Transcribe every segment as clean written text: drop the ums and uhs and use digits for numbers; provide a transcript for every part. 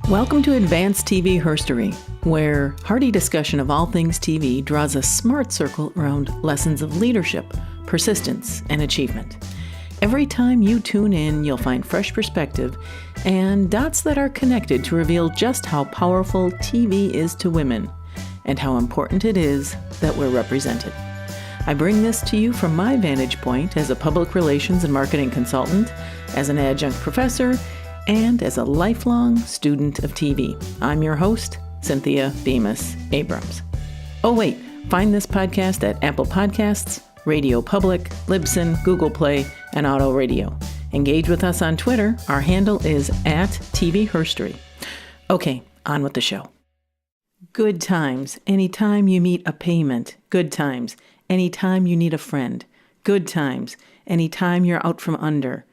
Welcome to Advanced TV Herstory, where hearty discussion of all things TV draws a smart circle around lessons of leadership, persistence, and achievement. Every time you tune in, you'll find fresh perspective and dots that are connected to reveal just how powerful TV is to women and how important it is that we're represented. I bring this to you from my vantage point as a public relations and marketing consultant, as an adjunct professor, and as a lifelong student of TV. I'm your host, Cynthia Bemis Abrams. Oh wait, find this podcast at Apple Podcasts, Radio Public, Libsyn, Google Play, and Auto Radio. Engage with us on Twitter. Our handle is @TVHerstory. Okay, on with the show. Good times, anytime you meet a payment. Good times, anytime you need a friend. Good times, anytime you're out from under.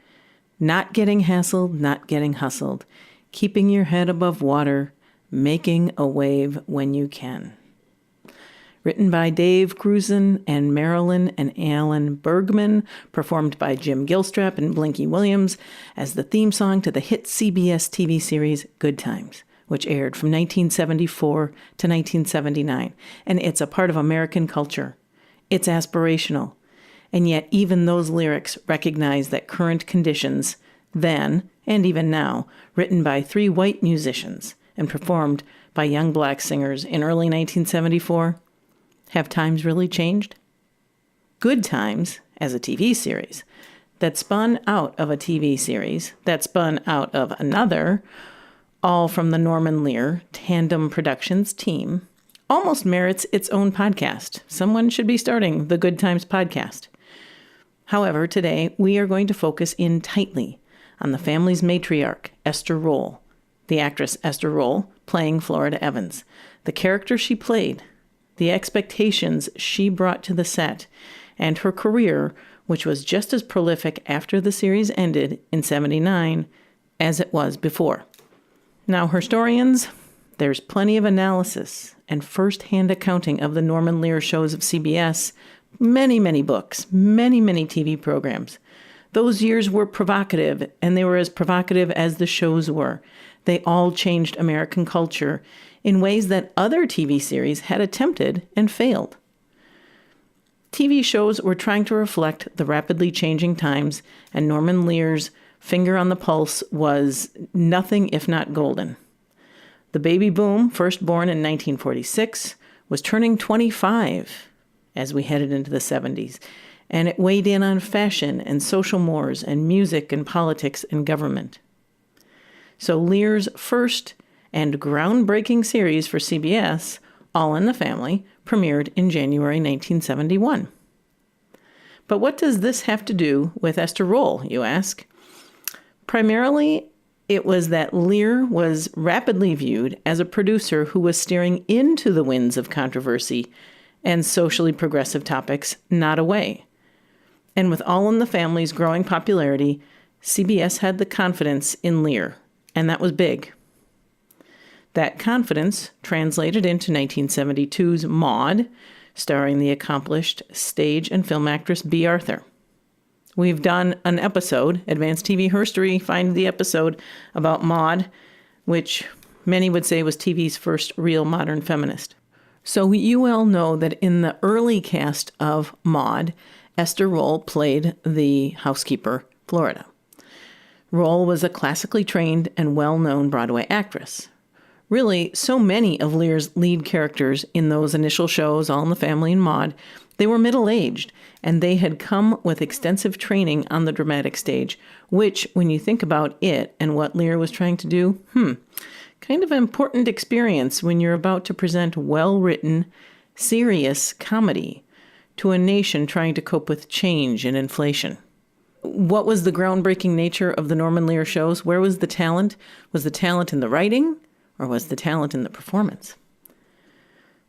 Not getting hassled, not getting hustled. Keeping your head above water. Making a wave when you can. Written by Dave Grusin and Marilyn and Alan Bergman, performed by Jim Gilstrap and Blinky Williams as the theme song to the hit CBS TV series Good Times, which aired from 1974 to 1979. And it's a part of American culture. It's aspirational. And yet even those lyrics recognize that current conditions, then and even now, written by three white musicians and performed by young black singers in early 1974, have times really changed? Good Times, as a TV series, that spun out of a TV series, that spun out of another, all from the Norman Lear Tandem Productions team, almost merits its own podcast. Someone should be starting the Good Times podcast. However, today we are going to focus in tightly on the family's matriarch, Esther Rolle, the actress Esther Rolle playing Florida Evans, the character she played, the expectations she brought to the set, and her career, which was just as prolific after the series ended in '79 as it was before. Now, historians, there's plenty of analysis and first-hand accounting of the Norman Lear shows of CBS, many books, many TV programs. Those years were provocative, and they were as provocative as the shows were. They all changed American culture in ways that other TV series had attempted and failed. TV shows were trying to reflect the rapidly changing times, and Norman Lear's finger on the pulse was nothing if not golden. The baby boom, first born in 1946, was turning 25 as we headed into the 70s, and it weighed in on fashion and social mores and music and politics and government. So Lear's first and groundbreaking series for CBS, All in the Family, premiered in January 1971. But what does this have to do with Esther Rolle, you ask? Primarily, it was that Lear was rapidly viewed as a producer who was steering into the winds of controversy and socially progressive topics, not away. And with All in the Family's growing popularity, CBS had the confidence in Lear, and that was big. That confidence translated into 1972's Maude, starring the accomplished stage and film actress Bea Arthur. We've done an episode, Advanced TV Herstory, find the episode about Maude, which many would say was TV's first real modern feminist. So you well know that in the early cast of Maude, Esther Rolle played the housekeeper, Florida. Rolle was a classically trained and well-known Broadway actress. Really, so many of Lear's lead characters in those initial shows, All in the Family and Maude, they were middle-aged, and they had come with extensive training on the dramatic stage, which, when you think about it and what Lear was trying to do, kind of an important experience when you're about to present well-written, serious comedy to a nation trying to cope with change and inflation. What was the groundbreaking nature of the Norman Lear shows? Where was the talent? Was the talent in the writing, or was the talent in the performance?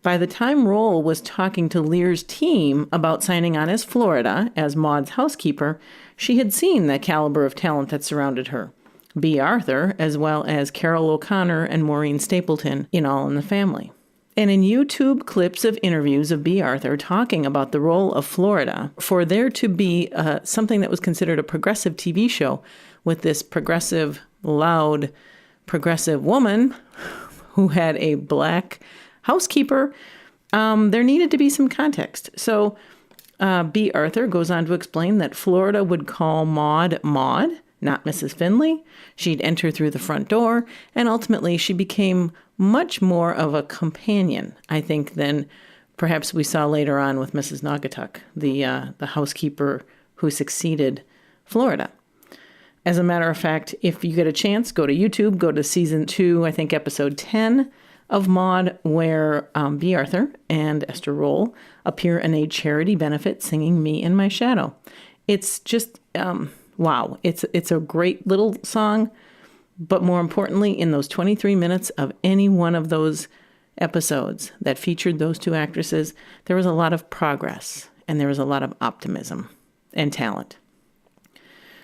By the time Rolle was talking to Lear's team about signing on as Florida, as Maude's housekeeper, she had seen the caliber of talent that surrounded her. Bea Arthur, as well as Carol O'Connor and Maureen Stapleton in All in the Family. And in YouTube clips of interviews of Bea Arthur talking about the role of Florida, for there to be something that was considered a progressive TV show with this progressive, loud, progressive woman who had a black housekeeper, there needed to be some context. So B. Arthur goes on to explain that Florida would call Maude, not Mrs. Finley. She'd enter through the front door, and ultimately she became much more of a companion, I think, than perhaps we saw later on with Mrs. Naugatuck, the housekeeper who succeeded Florida. As a matter of fact, if you get a chance, go to YouTube, go to season 2, I think episode 10 of Maude, where B. Arthur and Esther Rolle appear in a charity benefit singing Me in My Shadow. It's just, wow. It's a great little song, but more importantly, in those 23 minutes of any one of those episodes that featured those two actresses, there was a lot of progress and there was a lot of optimism and talent.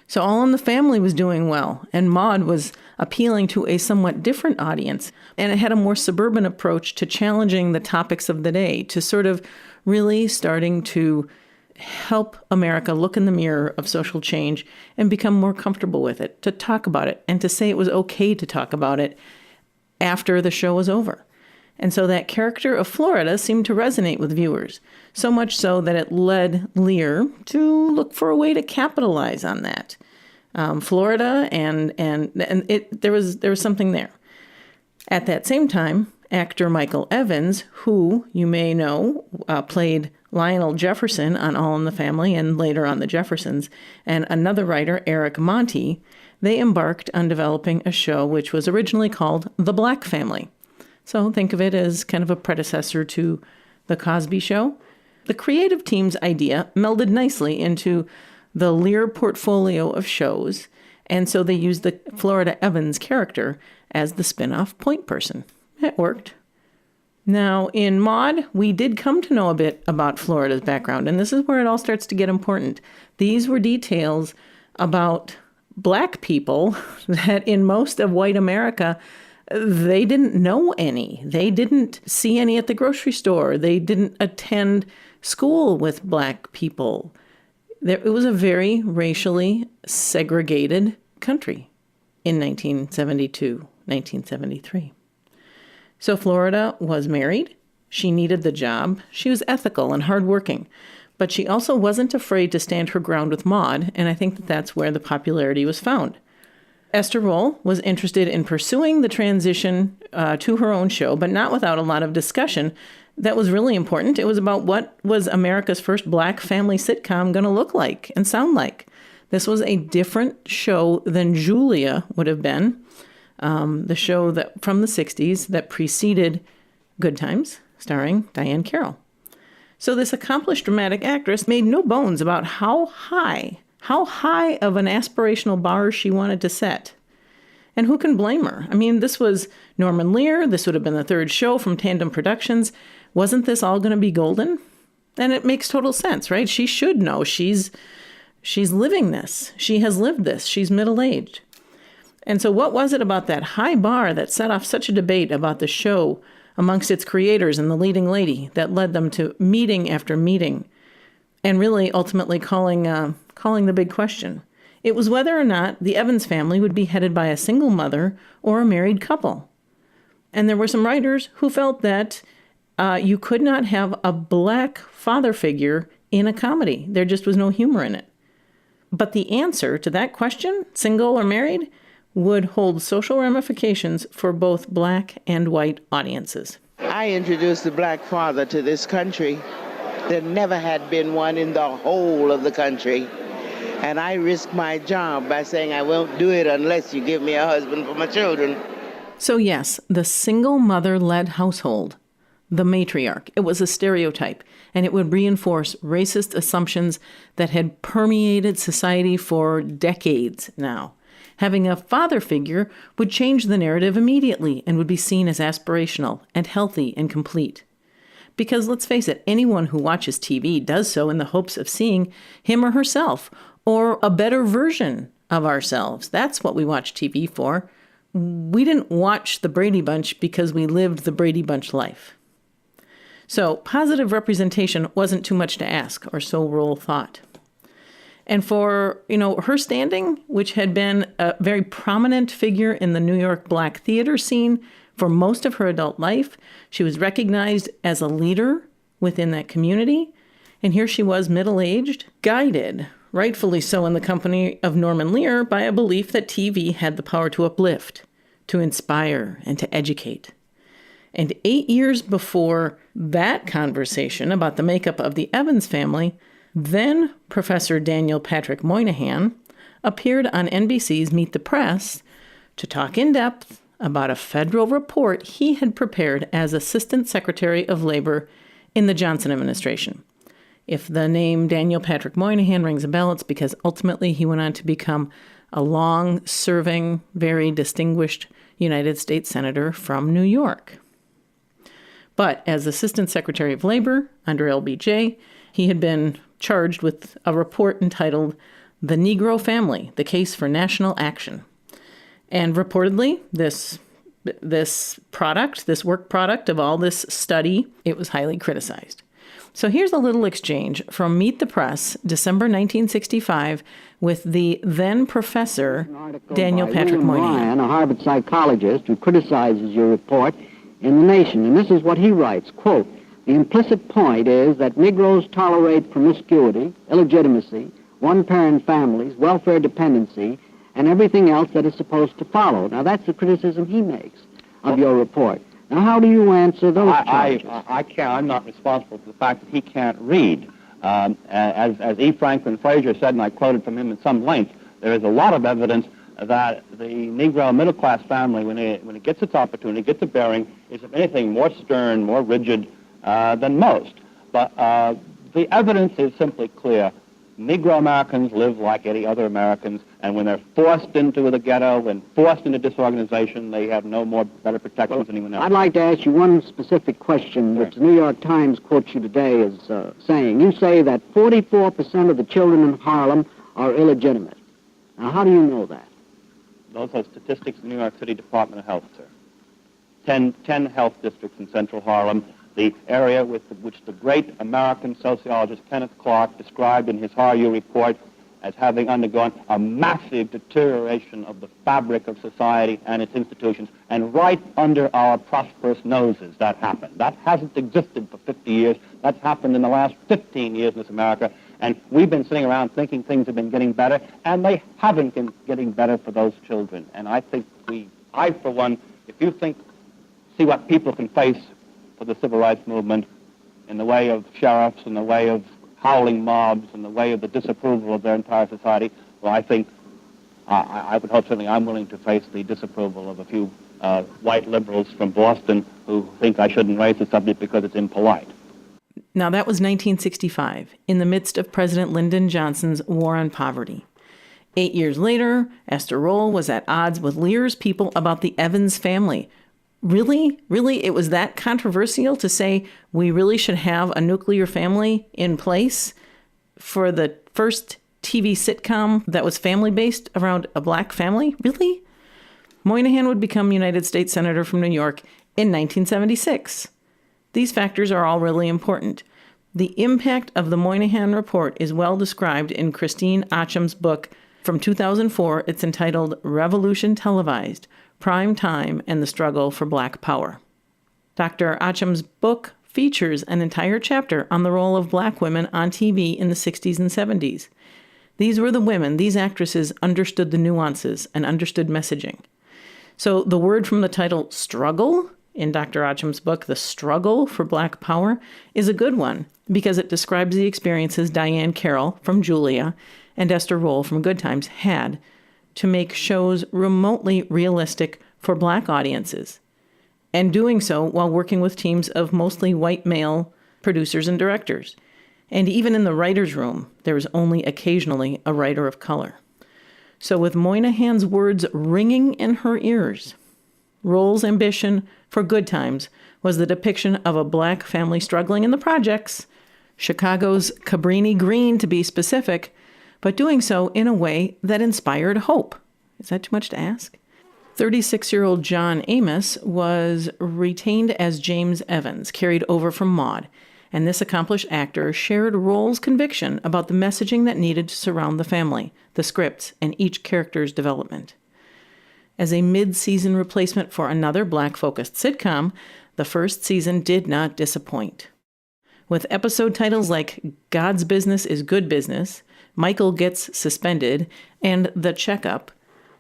So All in the Family was doing well, and Maude was appealing to a somewhat different audience, and it had a more suburban approach to challenging the topics of the day, to sort of really starting to help America look in the mirror of social change and become more comfortable with it, to talk about it, and to say it was okay to talk about it after the show was over. And so that character of Florida seemed to resonate with viewers, so much so that it led Lear to look for a way to capitalize on that. Florida and there was something there. At that same time, actor Michael Evans, who you may know played Lionel Jefferson on All in the Family and later on The Jeffersons, and another writer, Eric Monty, they embarked on developing a show which was originally called The Black Family. So think of it as kind of a predecessor to The Cosby Show. The creative team's idea melded nicely into the Lear portfolio of shows, and so they used the Florida Evans character as the spin-off point person. It worked. Now, in Maude, we did come to know a bit about Florida's background, and this is where it all starts to get important. These were details about black people that in most of white America, they didn't know any. They didn't see any at the grocery store. They didn't attend school with black people. It was a very racially segregated country in 1972, 1973. So Florida was married. She needed the job. She was ethical and hardworking, but she also wasn't afraid to stand her ground with Maude, and I think that that's where the popularity was found. Esther Rolle was interested in pursuing the transition to her own show, but not without a lot of discussion. That was really important. It was about what was America's first black family sitcom going to look like and sound like. This was a different show than Julia would have been, the show that from the 60s that preceded Good Times, starring Diane Carroll. So this accomplished dramatic actress made no bones about how high of an aspirational bar she wanted to set. And who can blame her? I mean, this was Norman Lear. This would have been the third show from Tandem Productions. Wasn't this all going to be golden? And it makes total sense, right? She should know. She's living this. She has lived this. She's middle-aged. And so what was it about that high bar that set off such a debate about the show amongst its creators and the leading lady that led them to meeting after meeting and really ultimately calling the big question? It was whether or not the Evans family would be headed by a single mother or a married couple. And there were some writers who felt that you could not have a black father figure in a comedy. There just was no humor in it. But the answer to that question, single or married, would hold social ramifications for both black and white audiences. I introduced the black father to this country. There never had been one in the whole of the country. And I risked my job by saying I won't do it unless you give me a husband for my children. So yes, the single mother-led household, the matriarch, it was a stereotype, and it would reinforce racist assumptions that had permeated society for decades now. Having a father figure would change the narrative immediately and would be seen as aspirational and healthy and complete. Because let's face it, anyone who watches TV does so in the hopes of seeing him or herself or a better version of ourselves. That's what we watch TV for. We didn't watch the Brady Bunch because we lived the Brady Bunch life. So positive representation wasn't too much to ask, or so Rolle thought. And for, her standing, which had been a very prominent figure in the New York Black theater scene for most of her adult life, she was recognized as a leader within that community. And here she was, middle-aged, guided, rightfully so in the company of Norman Lear, by a belief that TV had the power to uplift, to inspire, and to educate. And 8 years before that conversation about the makeup of the Evans family, then Professor Daniel Patrick Moynihan appeared on NBC's Meet the Press to talk in depth about a federal report he had prepared as Assistant Secretary of Labor in the Johnson administration. If the name Daniel Patrick Moynihan rings a bell, it's because ultimately he went on to become a long-serving, very distinguished United States Senator from New York. But as Assistant Secretary of Labor under LBJ, he had been charged with a report entitled The Negro Family, the Case for National Action. And reportedly, this work product of all this study, it was highly criticized. So here's a little exchange from Meet the Press, December 1965, with the then professor, Daniel Patrick Moynihan. A Harvard psychologist who criticizes your report in The Nation. And this is what he writes, quote, "The implicit point is that Negroes tolerate promiscuity, illegitimacy, one-parent families, welfare dependency, and everything else that is supposed to follow." Now, that's the criticism he makes of your report. Now, how do you answer those charges? I can't. I'm not responsible for the fact that he can't read. As E. Franklin Frazier said, and I quoted from him at some length, there is a lot of evidence that the Negro middle-class family, when it gets its opportunity, gets a bearing, is, if anything, more stern, more rigid than most. But the evidence is simply clear. Negro Americans live like any other Americans, and when they're forced into the ghetto and forced into disorganization, they have no more better protections than anyone else. I'd like to ask you one specific question, which the New York Times quotes you today as saying. You say that 44% of the children in Harlem are illegitimate. Now, how do you know that? Those are statistics of the New York City Department of Health, sir. 10 health districts in central Harlem, the area which the great American sociologist Kenneth Clark described in his HARU report as having undergone a massive deterioration of the fabric of society and its institutions, and right under our prosperous noses that happened. That hasn't existed for 50 years. That's happened in the last 15 years in this America, and we've been sitting around thinking things have been getting better, and they haven't been getting better for those children. And I think I, for one, if you see what people can face for the civil rights movement in the way of sheriffs, in the way of howling mobs, in the way of the disapproval of their entire society, well, I think I would hope certainly I'm willing to face the disapproval of a few white liberals from Boston who think I shouldn't raise the subject because it's impolite. Now, that was 1965, in the midst of President Lyndon Johnson's war on poverty. 8 years later, Esther Rolle was at odds with Lear's people about the Evans family. Really? It was that controversial to say we really should have a nuclear family in place for the first TV sitcom that was family-based around a black family? Really? Moynihan would become United States Senator from New York in 1976. These factors are all really important. The impact of the Moynihan Report is well described in Christine Acham's book from 2004. It's entitled Revolution Televised, Prime Time and the Struggle for Black Power. Dr. Acham's book features an entire chapter on the role of black women on TV in the 60s and 70s. These were the women, these actresses understood the nuances and understood messaging. So the word from the title struggle in Dr. Acham's book, The Struggle for Black Power, is a good one because it describes the experiences Diane Carroll from Julia and Esther Rolle from Good Times had to make shows remotely realistic for black audiences, and doing so while working with teams of mostly white male producers and directors. And even in the writer's room, there was only occasionally a writer of color. So with Moynihan's words ringing in her ears, Rolle's ambition for Good Times was the depiction of a black family struggling in the projects, Chicago's Cabrini Green to be specific, but doing so in a way that inspired hope. Is that too much to ask? 36-year-old John Amos was retained as James Evans, carried over from Maude, and this accomplished actor shared Rolle's conviction about the messaging that needed to surround the family, the scripts, and each character's development. As a mid-season replacement for another Black-focused sitcom, the first season did not disappoint. With episode titles like God's Business is Good Business, Michael Gets Suspended, and The Checkup,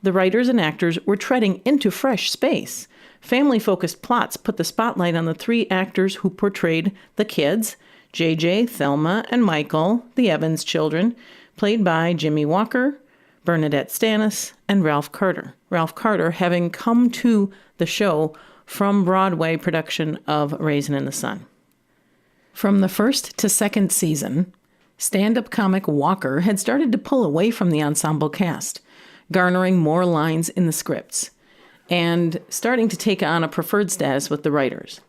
the writers and actors were treading into fresh space. Family-focused plots put the spotlight on the three actors who portrayed the kids, JJ, Thelma, and Michael, the Evans children, played by Jimmy Walker, Bernadette Stanis, and Ralph Carter. Ralph Carter having come to the show from Broadway production of Raisin in the Sun. From the first to second season, stand-up comic Walker had started to pull away from the ensemble cast, garnering more lines in the scripts, and starting to take on a preferred status with the writers.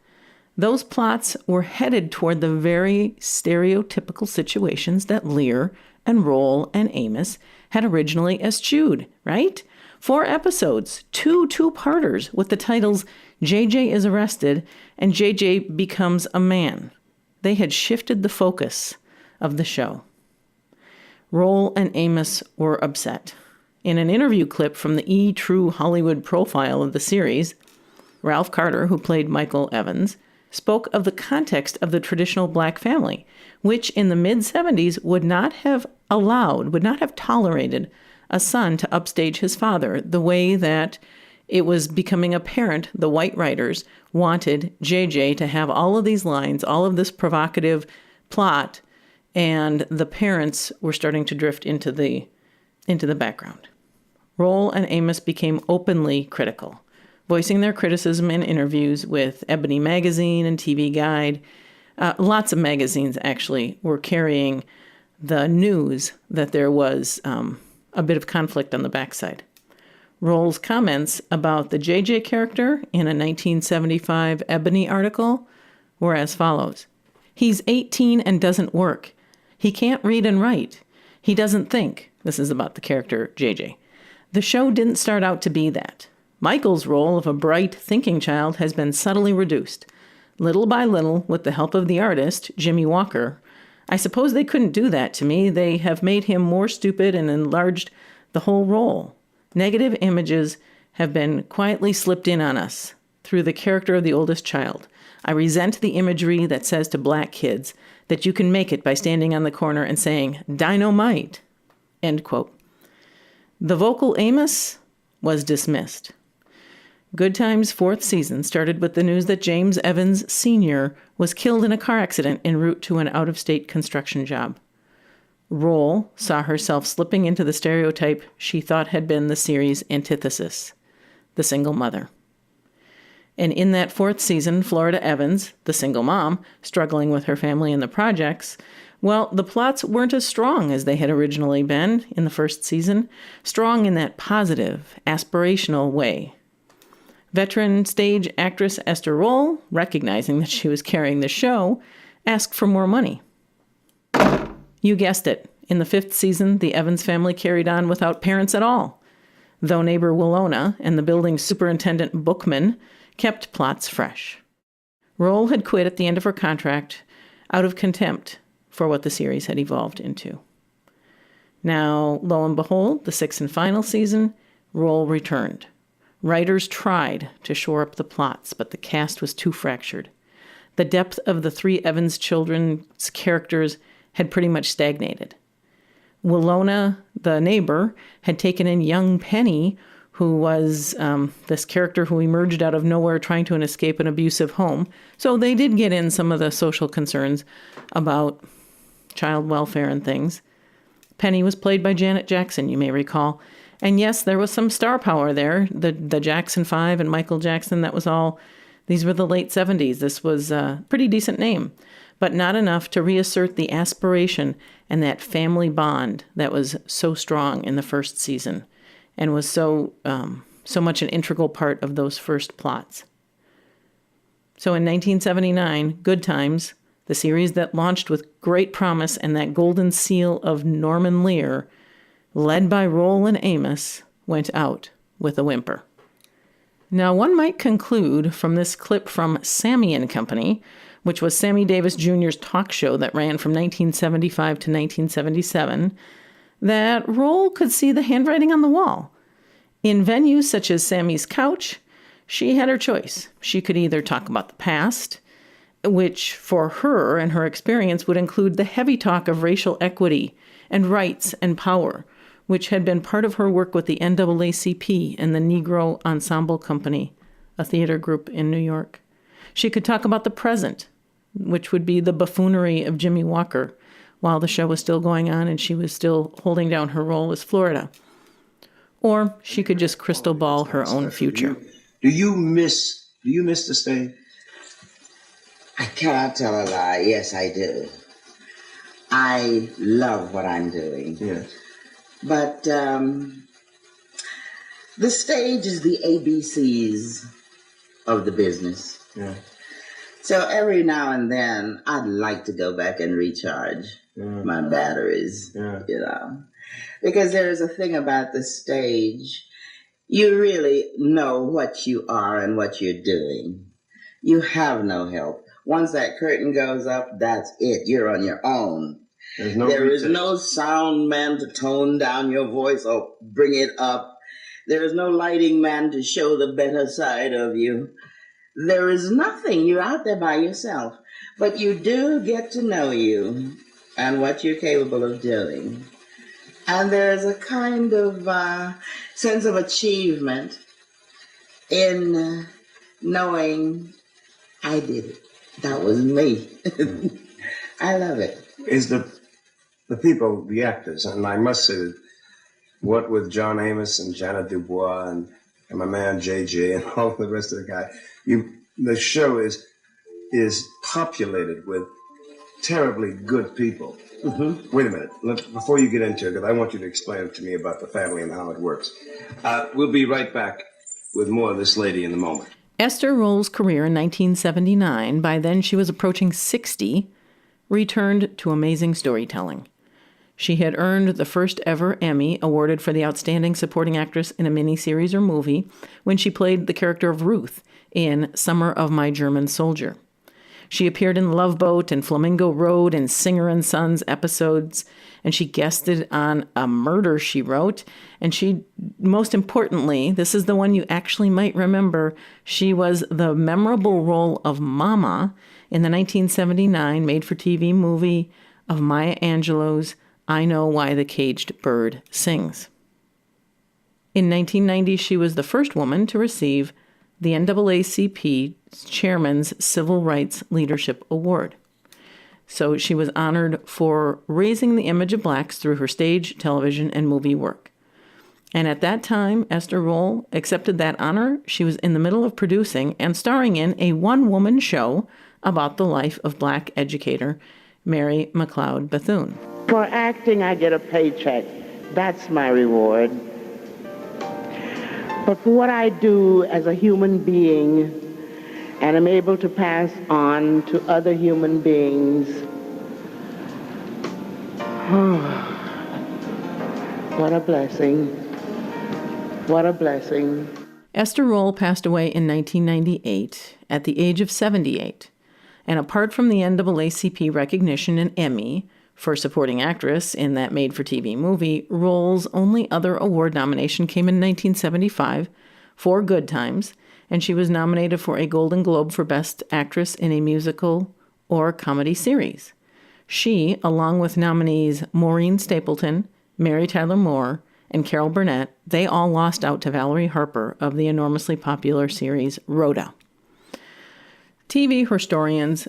Those plots were headed toward the very stereotypical situations that Lear and Rolle and Amos had originally eschewed, right? 4 episodes, 2 two-parters with the titles JJ is Arrested and JJ Becomes a Man. They had shifted the focus of the show. Rolle and Amos were upset. In an interview clip from the E! True Hollywood profile of the series, Ralph Carter, who played Michael Evans, spoke of the context of the traditional Black family, which in the mid-70s would not have tolerated a son to upstage his father the way that it was becoming apparent the white writers wanted JJ to have all of these lines, all of this provocative plot, and the parents were starting to drift into the background. Rolle and Amos became openly critical, voicing their criticism in interviews with Ebony Magazine and TV Guide. Lots of magazines actually were carrying the news that there was a bit of conflict on the backside. Rolle's comments about the JJ character in a 1975 Ebony article were as follows. He's 18 and doesn't work. He can't read and write. He doesn't think. This is about the character JJ. The show didn't start out to be that. Michael's role of a bright, thinking child has been subtly reduced. Little by little, with the help of the artist, Jimmy Walker. I suppose they couldn't do that to me. They have made him more stupid and enlarged the whole role. Negative images have been quietly slipped in on us through the character of the oldest child. I resent the imagery that says to Black kids that you can make it by standing on the corner and saying, "Dynamite," end quote. The vocal Amos was dismissed. Good Times' 4th season started with the news that James Evans Sr. was killed in a car accident en route to an out-of-state construction job. Rolle saw herself slipping into the stereotype she thought had been the series' antithesis, the single mother. And in that 4th season, Florida Evans, the single mom, struggling with her family and the projects, well, the plots weren't as strong as they had originally been in the 1st season, strong in that positive, aspirational way. Veteran stage actress Esther Rolle, recognizing that she was carrying the show, asked for more money. You guessed it. In the 5th season, the Evans family carried on without parents at all, though neighbor Willona and the building's superintendent Bookman kept plots fresh. Rolle had quit at the end of her contract out of contempt for what the series had evolved into. Now, lo and behold, the 6th and final season, Rolle returned. Writers tried to shore up the plots, but the cast was too fractured. The depth of the 3 Evans children's characters had pretty much stagnated. Willona, the neighbor, had taken in young Penny, who was this character who emerged out of nowhere trying to escape an abusive home. So they did get in some of the social concerns about child welfare and things. Penny was played by Janet Jackson, you may recall. And yes, there was some star power there. The Jackson 5 and Michael Jackson, these were the late 70s. This was a pretty decent name, but not enough to reassert the aspiration and that family bond that was so strong in the 1st season and was so much an integral part of those first plots. So in 1979, Good Times, the series that launched with great promise and that golden seal of Norman Lear, led by Rolle and Amos, went out with a whimper. Now, one might conclude from this clip from Sammy and Company, which was Sammy Davis Jr.'s talk show that ran from 1975 to 1977, that Rolle could see the handwriting on the wall. In venues such as Sammy's Couch, she had her choice. She could either talk about the past, which for her and her experience would include the heavy talk of racial equity and rights and power, which had been part of her work with the NAACP and the Negro Ensemble Company, a theater group in New York. She could talk about the present, which would be the buffoonery of Jimmy Walker, while the show was still going on and she was still holding down her role as Florida. Or she could just crystal ball her own future. Do you miss the stage? I cannot tell a lie. Yes, I do. I love what I'm doing. Yes. But the stage is the ABCs of the business. Yeah. So every now and then, I'd like to go back and recharge my batteries, you know. Because there is a thing about the stage. You really know what you are and what you're doing. You have no help. Once that curtain goes up, that's it. You're on your own. There is no sound man to tone down your voice or bring it up. There is no lighting man to show the better side of you. There is nothing. You're out there by yourself. But you do get to know you and what you're capable of doing. And there's a kind of sense of achievement in knowing I did it. That was me. I love it. Is the people, the actors, and I must say that what with John Amos and Janet Dubois and my man JJ and all the rest of the guys, the show is populated with terribly good people. Mm-hmm. Wait a minute. Before you get into it, because I want you to explain to me about the family and how it works. We'll be right back with more of this lady in a moment. Esther Rolle's career in 1979, by then she was approaching 60, returned to amazing storytelling. She had earned the first ever Emmy awarded for the Outstanding Supporting Actress in a Miniseries or Movie when she played the character of Ruth in Summer of My German Soldier. She appeared in Love Boat and Flamingo Road and Singer and Sons episodes, and she guested on A Murder, She Wrote. And she, most importantly, this is the one you actually might remember, she was the memorable role of Mama in the 1979 made-for-TV movie of Maya Angelou's I Know Why the Caged Bird Sings. In 1990, she was the first woman to receive the NAACP Chairman's Civil Rights Leadership Award. So she was honored for raising the image of blacks through her stage, television, and movie work. And at that time, Esther Rolle accepted that honor. She was in the middle of producing and starring in a one-woman show about the life of black educator Mary McLeod Bethune. For acting, I get a paycheck. That's my reward. But for what I do as a human being and am able to pass on to other human beings, what a blessing. What a blessing. Esther Rolle passed away in 1998 at the age of 78. And apart from the NAACP recognition and Emmy for supporting actress in that made-for-TV movie, Rolle's only other award nomination came in 1975 for Good Times, and she was nominated for a Golden Globe for Best Actress in a Musical or Comedy Series. She, along with nominees Maureen Stapleton, Mary Tyler Moore, and Carol Burnett, they all lost out to Valerie Harper of the enormously popular series Rhoda. TV historians,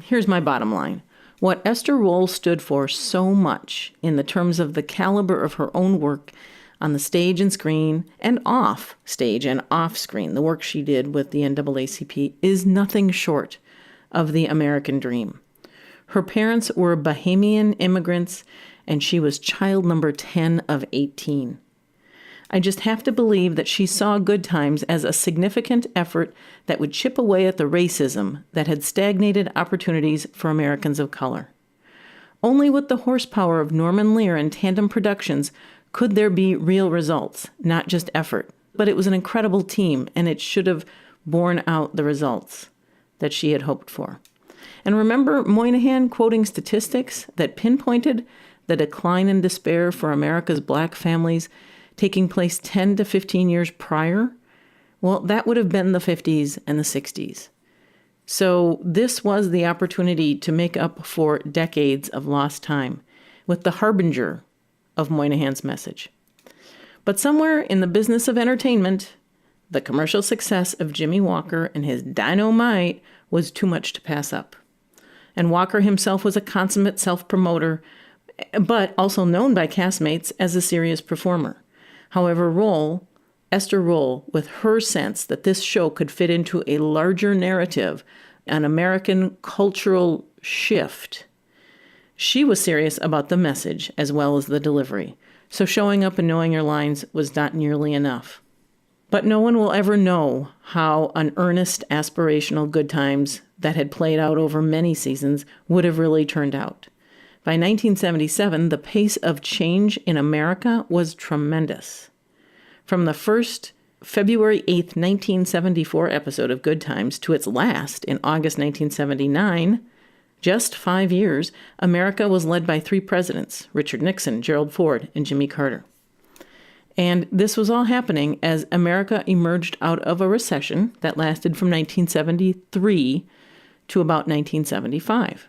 here's my bottom line. What Esther Rolle stood for so much in the terms of the caliber of her own work on the stage and screen and off stage and off screen, the work she did with the NAACP, is nothing short of the American dream. Her parents were Bahamian immigrants, and she was child number 10 of 18. I just have to believe that she saw Good Times as a significant effort that would chip away at the racism that had stagnated opportunities for Americans of color. Only with the horsepower of Norman Lear and Tandem Productions could there be real results, not just effort. But it was an incredible team, and it should have borne out the results that she had hoped for. And remember Moynihan quoting statistics that pinpointed the decline in despair for America's black families taking place 10 to 15 years prior? Well, that would have been the 50s and the 60s. So this was the opportunity to make up for decades of lost time with the harbinger of Moynihan's message. But somewhere in the business of entertainment, the commercial success of Jimmy Walker and his dynamite was too much to pass up. And Walker himself was a consummate self-promoter, but also known by castmates as a serious performer. However, Esther Rolle, with her sense that this show could fit into a larger narrative, an American cultural shift, she was serious about the message as well as the delivery. So showing up and knowing your lines was not nearly enough. But no one will ever know how an earnest, aspirational Good Times that had played out over many seasons would have really turned out. By 1977, the pace of change in America was tremendous. From the first February 8, 1974 episode of Good Times to its last in August 1979, just 5 years, America was led by 3 presidents, Richard Nixon, Gerald Ford, and Jimmy Carter. And this was all happening as America emerged out of a recession that lasted from 1973 to about 1975.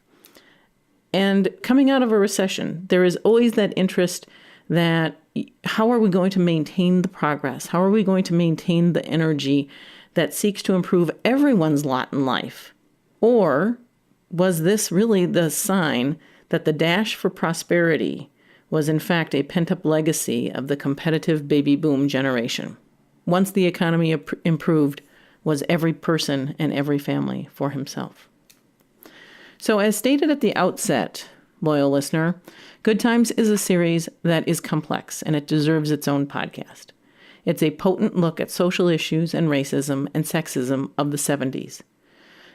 And coming out of a recession, there is always that interest that how are we going to maintain the progress? How are we going to maintain the energy that seeks to improve everyone's lot in life? Or was this really the sign that the dash for prosperity was in fact a pent-up legacy of the competitive baby boom generation? Once the economy improved, was every person and every family for himself. So as stated at the outset, loyal listener, Good Times is a series that is complex, and it deserves its own podcast. It's a potent look at social issues and racism and sexism of the 70s.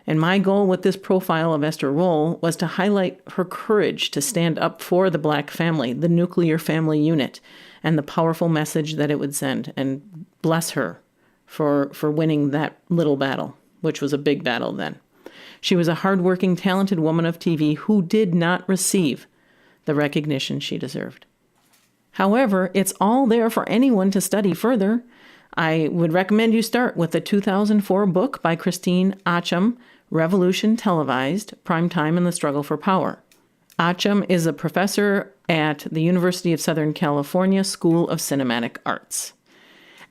And my goal with this profile of Esther Rolle was to highlight her courage to stand up for the black family, the nuclear family unit, and the powerful message that it would send. And bless her for winning that little battle, which was a big battle then. She was a hardworking, talented woman of TV who did not receive the recognition she deserved. However, it's all there for anyone to study further. I would recommend you start with the 2004 book by Christine Acham, Revolution Televised, Prime Time and the Struggle for Power. Acham is a professor at the University of Southern California School of Cinematic Arts.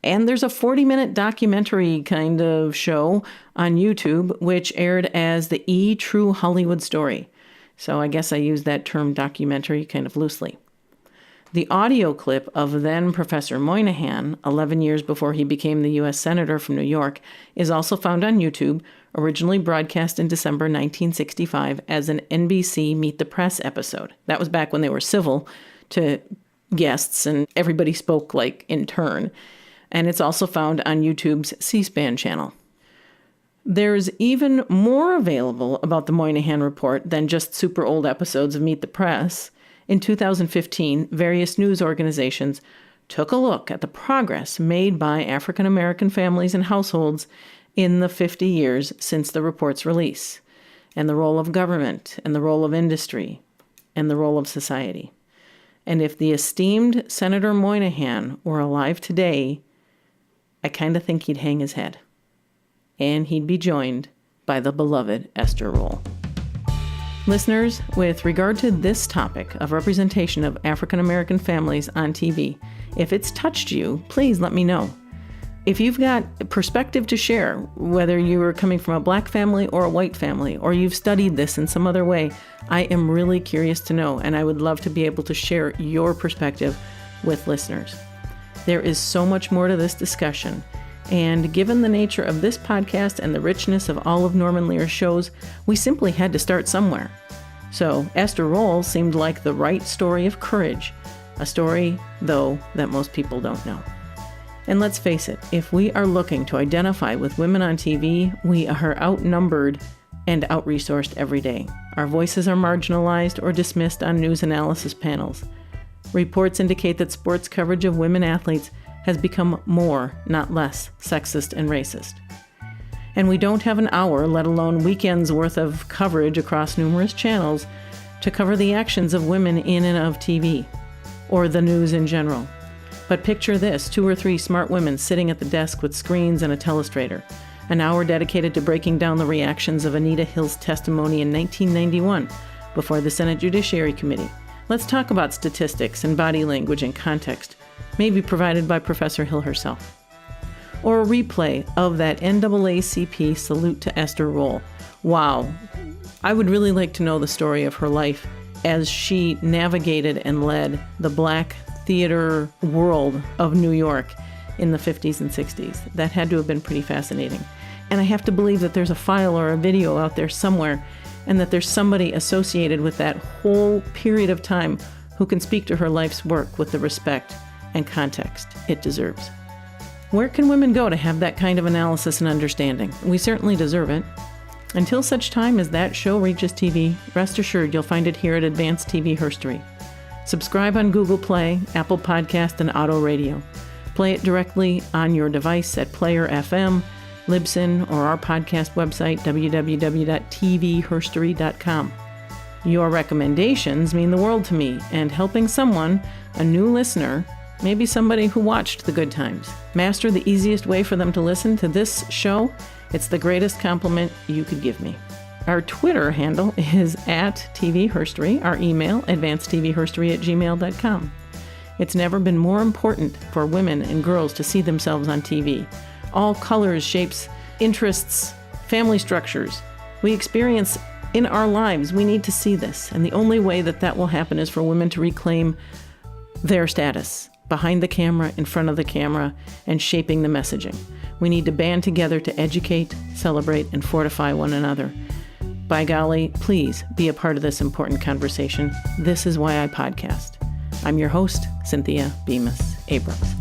And there's a 40-minute documentary kind of show on YouTube, which aired as the E! True Hollywood Story. So I guess I use that term documentary kind of loosely. The audio clip of then Professor Moynihan, 11 years before he became the U.S. Senator from New York, is also found on YouTube, originally broadcast in December 1965 as an NBC Meet the Press episode. That was back when they were civil to guests and everybody spoke like in turn. And it's also found on YouTube's C-SPAN channel. There's even more available about the Moynihan Report than just super old episodes of Meet the Press. In 2015, various news organizations took a look at the progress made by African American families and households in the 50 years since the report's release, and the role of government, and the role of industry, and the role of society. And if the esteemed Senator Moynihan were alive today, I kind of think he'd hang his head. And he'd be joined by the beloved Esther Rolle. Listeners, with regard to this topic of representation of African American families on TV, if it's touched you, please let me know. If you've got perspective to share, whether you are coming from a black family or a white family, or you've studied this in some other way, I am really curious to know, and I would love to be able to share your perspective with listeners. There is so much more to this discussion, and given the nature of this podcast and the richness of all of Norman Lear's shows, we simply had to start somewhere. So Esther Rolle seemed like the right story of courage, a story, though, that most people don't know. And let's face it, if we are looking to identify with women on TV, we are outnumbered and out-resourced every day. Our voices are marginalized or dismissed on news analysis panels. Reports indicate that sports coverage of women athletes has become more, not less, sexist and racist. And we don't have an hour, let alone weekends worth of coverage across numerous channels to cover the actions of women in and of TV, or the news in general. But picture this, 2 or 3 smart women sitting at the desk with screens and a telestrator. An hour dedicated to breaking down the reactions of Anita Hill's testimony in 1991 before the Senate Judiciary Committee. Let's talk about statistics and body language and context, maybe provided by Professor Hill herself. Or a replay of that NAACP salute to Esther Rolle. Wow, I would really like to know the story of her life as she navigated and led the black theater world of New York in the 50s and 60s. That had to have been pretty fascinating. And I have to believe that there's a file or a video out there somewhere, and that there's somebody associated with that whole period of time who can speak to her life's work with the respect and context it deserves. Where can women go to have that kind of analysis and understanding? We certainly deserve it. Until such time as that show reaches TV, rest assured you'll find it here at Advanced TV Herstory. Subscribe on Google Play, Apple Podcast, and Auto Radio. Play it directly on your device at Player FM, Libsyn, or our podcast website, www.tvherstory.com. Your recommendations mean the world to me, and helping someone, a new listener, maybe somebody who watched The Good Times, master the easiest way for them to listen to this show, it's the greatest compliment you could give me. Our Twitter handle is @TVHerstory, our email, advancedtvherstory@gmail.com. It's never been more important for women and girls to see themselves on TV. All colors, shapes, interests, family structures we experience in our lives. We need to see this. And the only way that that will happen is for women to reclaim their status behind the camera, in front of the camera, and shaping the messaging. We need to band together to educate, celebrate, and fortify one another. By golly, please be a part of this important conversation. This is why I podcast. I'm your host, Cynthia Bemis Abrams.